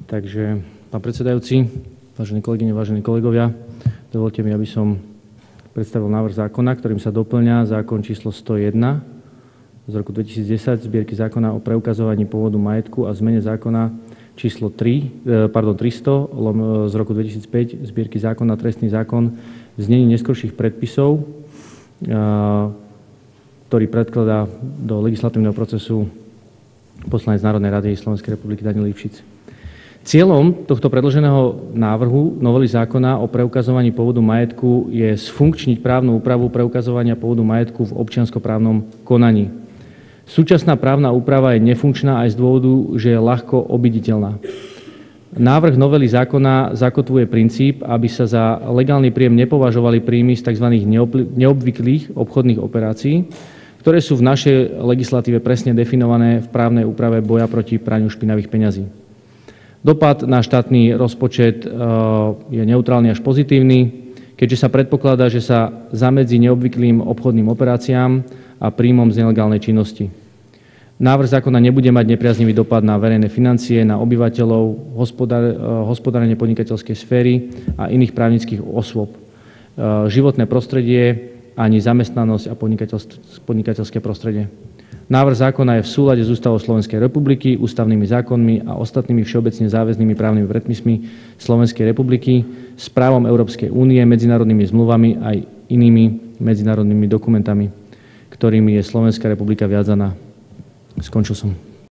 Takže, pán predsedajúci, vážené kolegyne, vážení kolegovia, dovolte mi, aby som predstavil návrh zákona, ktorým sa doplňa zákon číslo 101 z roku 2010 zbierky zákona o preukazovaní pôvodu majetku a zmene zákona číslo 300 z roku 2005 zbierky zákona trestný zákon v znení neskorších predpisov, ktorý predkladá do legislatívneho procesu poslanec Národnej rady Slovenskej republiky Daniel Lipšic. Cieľom tohto predloženého návrhu novely zákona o preukazovaní pôvodu majetku je sfunkčniť právnu úpravu preukazovania pôvodu majetku v občianskoprávnom konaní. Súčasná právna úprava je nefunkčná aj z dôvodu, že je ľahko obiditeľná. Návrh novely zákona zakotvuje princíp, aby sa za legálny príjem nepovažovali príjmy z tzv. Neobvyklých obchodných operácií, ktoré sú v našej legislatíve presne definované v právnej úprave boja proti praniu špinavých peňazí. Dopad na štátny rozpočet je neutrálny až pozitívny, keďže sa predpokladá, že sa zamedzí neobvyklým obchodným operáciám a príjmom z nelegálnej činnosti. Návrh zákona nebude mať nepriaznivý dopad na verejné financie, na obyvateľov, hospodárenie podnikateľskej sféry a iných právnických osôb, životné prostredie, ani zamestnanosť a podnikateľské prostredie. Návrh zákona je v súlade s Ústavou Slovenskej republiky, ústavnými zákonmi a ostatnými všeobecne záväznými právnymi predpismi Slovenskej republiky, s právom Európskej únie, medzinárodnými zmluvami aj inými medzinárodnými dokumentami, ktorými je Slovenská republika viazaná. Skončil som.